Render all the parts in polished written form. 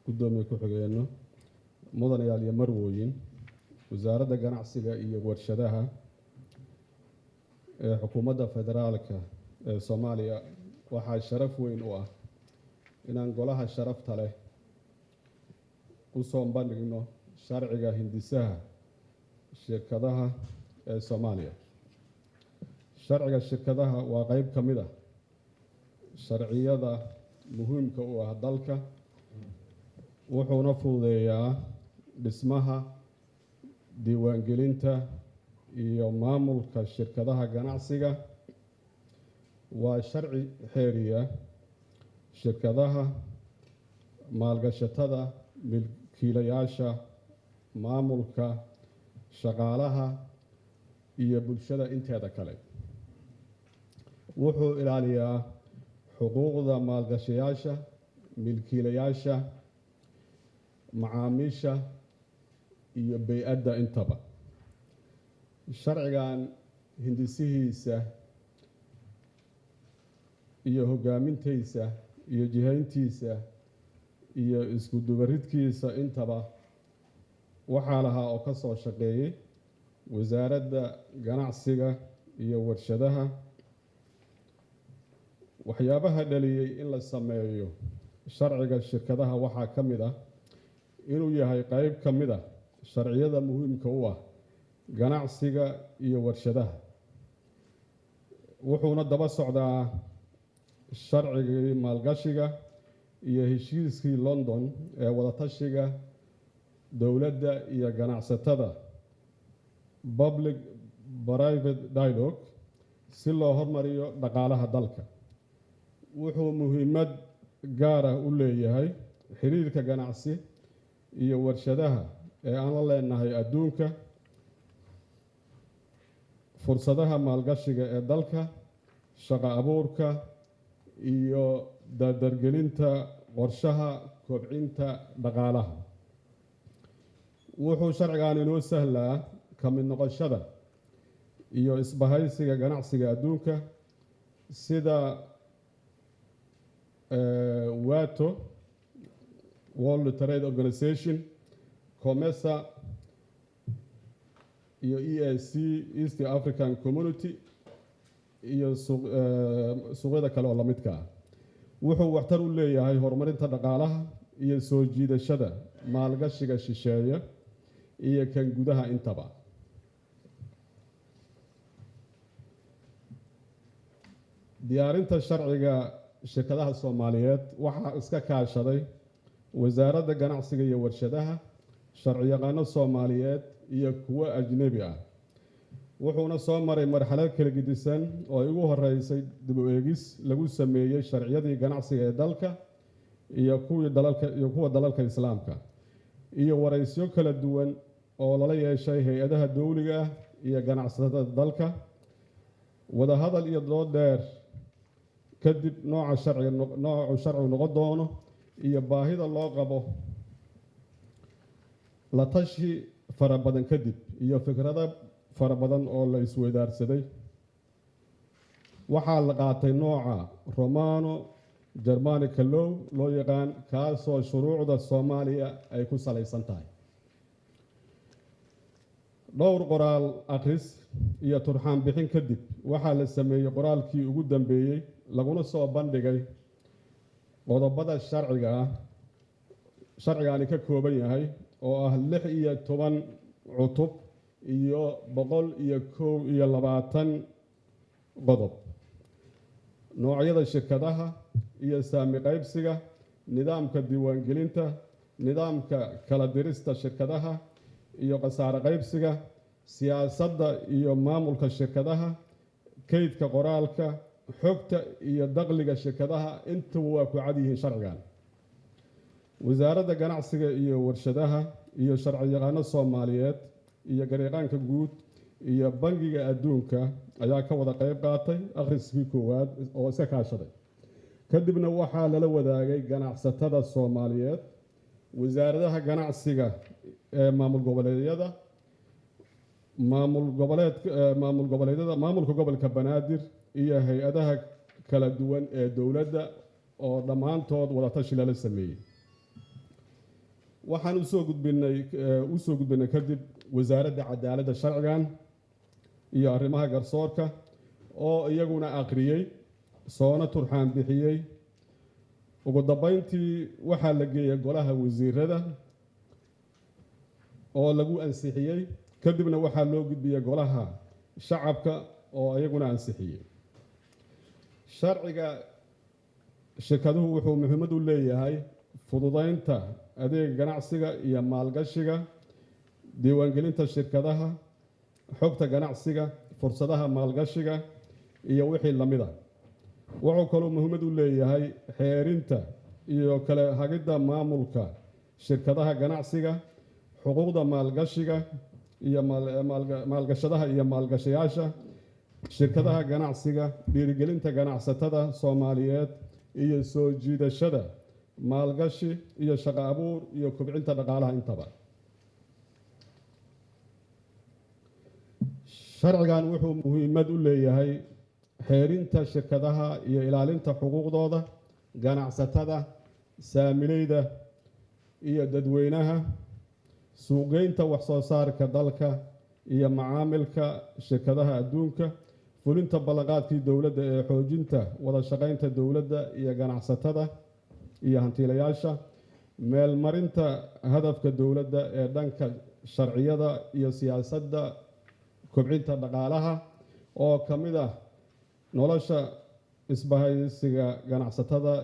gudoomiye ku-xigeenno mudanayaal iyo marwooyin wasaaradda ganacsiga iyo warshadaha ee xukuumadda federaalka ee Soomaaliya waxaa sharaf weyn u ah inaan golaha sharafta leh u soo bandhigno sharciga hindisaha shirkadaha ee Soomaaliya. Sharciga shirkadaha waa qayb ka mid ah sharciyada muhiimka u ah dalka, wuxuuna fududeeyaa dhismaha, diiwaangelinta iyo maamulka shirkadaha ganacsiga. Waa sharci xeeriya shirkadaha, maalgashatada, milkiilayaasha, maamulka, shaqaalaha iyo bulshada inteeda kale. Wuxuu ilaaliyaa xuquuqda maalgashayaasha, milkiilayaasha, macaamiisha iyo bey'adda intaba. Sharcigan hindisihiisa iyo hogaamintiisa iyo jihayntiisa iyo isku dubaridkiisa intaba waxaa lahaa oo ka soo shaqeeyay wasaaradda ganacsiga iyo warshadaha. Waxyaabaha dhaliyay in la sameeyo sharciga shirkadaha waxaa ka mid ah inuu yahay qayb ka mid ah sharciyada muhiimka u ah ganacsiga iyo warshadaha, wuxuuna daba socdaa sharcigii maalgashiga iyo heshiiskii London ee wadatashiga dowladda iyo ganacsatada public private dialogue si loo hormariyo dhaqaalaha dalka. Wuxuu muhiimad gaar ah u leeyahay xiriirka ganacsi iyo warshadaha ee aan la leenahay adduunka, fursadaha maalgashiga ee dalka, shaqo abuurka iyo dardargelinta qorshaha kobcinta dhaqaalaha. Wuxuu sharcigan inoo sahlaa ka mid noqoshada iyo isbahaysiga ganacsiga adduunka sida WATO, World Trade Organization, COMESA iyo EAC, East African Community iyo suuqyada kale oo la midka ah. Wuxuu waxtar u leeyahay horumarinta dhaqaalaha iyo soo jiidashada maalgashiga shisheeye iyo kan gudaha intaba. Diyaarinta sharciga shirkadaha Soomaaliyeed waxaa iska kaashaday wasaaradda ganacsiga iyo warshadaha, sharciyaqaano Soomaaliyeed iyo kuwo ajnabi ah. Wuxuuna soo maray marxalad kala gedisan oo ay ugu horeysay dib u eegis lagu sameeyay sharciyadii ganacsiga ee dalka iyo kuwa dalalka Islaamka, iyo wareysyo kala duwan oo lala yeeshay hay'adaha dawliga ah iyo ganacsatada dalka. Wadahadal iyo dood dheer kadib nooca sharcigu noqon doono iyo baahida loo qabo, la tashi fara badan kadib iyo fikrado fara badan oo la isweydaarsaday, waxaa la qaatay nooca Romano Germanic Law loo yaqaan, kaasoo shuruucda Soomaaliya ay ku salaysan tahay. Dhowr qoraal akhris iyo turxaan bixin kadib waxaa la sameeyey qoraalkii ugu dambeeyey laguna soo bandhigay qodobada sharcigani ka kooban yahay oo ah 16 cutub iyo 121 qodob. Noocyada shirkadaha iyo saami qaybsiga, nidaamka diiwaangelinta, nidaamka kala dirista shirkadaha iyo khasaare qaybsiga, siyaasadda iyo maamulka shirkadaha, kaydka qoraalka, xogta iyo dakhliga shirkadaha intuba waa ku cad yihiin sharcigan. Wasaaradda ganacsiga iyo warshadaha iyo sharciyaqaano Soomaaliyeed iyo gareeqaanka guud iyo bangiga adduunka ayaa ka wada qayb qaatay akhriskii koowaad oo iska kaashaday. Kadibna waxaa lala wadaagay ganacsatada Soomaaliyeed, wasaaradaha ganacsiga ee maamulka gobolka Banaadir iyo hay'adaha kala duwan ee dowladda oo dhammaantood wada tashi lala sameeyay. waxaan usoo gudbinay kadib wasaaradda cadaaladda sharcigan iyo arrimaha garsoorka oo iyaguna akhriyey soona turxaan bixiyey. ugu dambeyntii waxaa la geeyey golaha wasiirada oo lagu ansixiyey, kadibna waxaa loo gudbiyey golaha shacabka oo iyaguna ansixiyey. sharciga shirkaduhu wuxuu muhiimad u leeyahay fududeynta adeega ganacsiga iyo maalgashiga, diiwaangelinta shirkadaha, xogta ganacsiga, fursadaha maalgashiga iyo wixii la mid ah. wuxuu kaloo muhiimad u leeyahay xeerinta iyo kala hagidda maamulka shirkadaha ganacsiga, xuquuqda maalgashiga iyo maalgashadaha iyo maalgashayaasha shirkadaha ganacsiga, dhiirigelinta ganacsatada Soomaaliyeed iyo soo jiidashada maalgashi iyo shaqo abuur iyo kobcinta dhaqaalaha intaba. sharcigan wuxuu muhiimad u leeyahay xeerinta shirkadaha iyo ilaalinta xuquuqdooda ganacsatada, saamileyda iyo dadweynaha, suuqgeynta wax soo saarka dalka iyo macaamilka shirkadaha adduunka, fulinta ballanqaadkii dowladda ee xoojinta wada shaqaynta dowladda iyo ganacsatada iyo hantiilayaasha, meelmarinta hadafka dowladda ee dhanka sharciyada iyo siyaasadda kobcinta dhaqaalaha oo ka mid ah nolosha isbahaysiga ganacsatada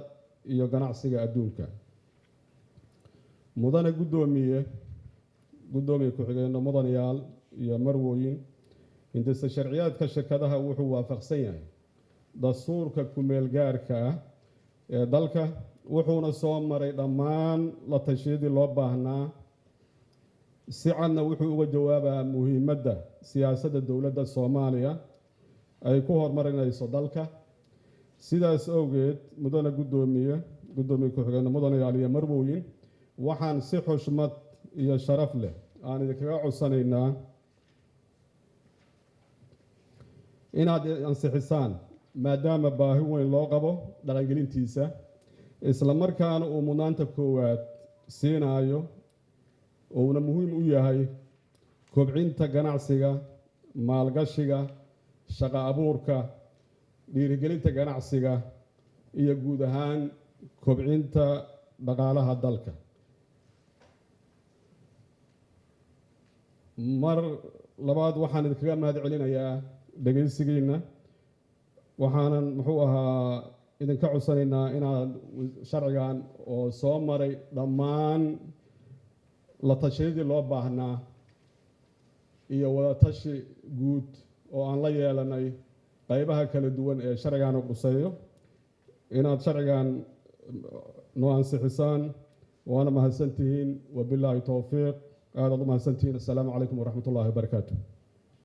iyo ganacsiga adduunka. mudane guddoomiye ku-xigeenno, mudanayaal iyo marwooyin, hindise sharciyaadka shirkadaha wuxuu waafaqsan yahay dastuurka ku-meel gaarka ah ee dalka, wuxuuna soo maray dhammaan la tashiyadii loo baahnaa. si cadna wuxuu uga jawaabaa muhiimadda siyaasadda dowladda Soomaaliya ay ku horumarinayso dalka. sidaas awgeed mudane guddoomiye ku-xigeenno, mudanayaal iyo marwooyin, waxaan si xushmad iyo sharaf leh aan idinkaga codsanaynaa inaad ansixisaan, maadaama baahi weyn loo qabo dhaqangelintiisa, isla markaana uu mudnaanta koowaad siinayo uuna muhiim u yahay kobcinta ganacsiga, maalgashiga, shaqo abuurka, dhiirigelinta ganacsiga iyo guud ahaan kobcinta dhaqaalaha dalka. mar labaad waxaan idinkaga mahad celinayaa dhegaysigiina, waxaanan idinka codsanaynaa inaad sharcigan oo soo maray dhammaan la tashiyadii loo baahnaa iyo wada tashi guud oo aan la yeelanay qaybaha kala duwan ee sharcigan quseeyo, inaad sharcigan noo ansixisaan. waana mahadsantihiin. wabilaahi towfiiq. aad u mahadsantihiin. assalaamu calaykum waraxmatullaahi wabarakaatu.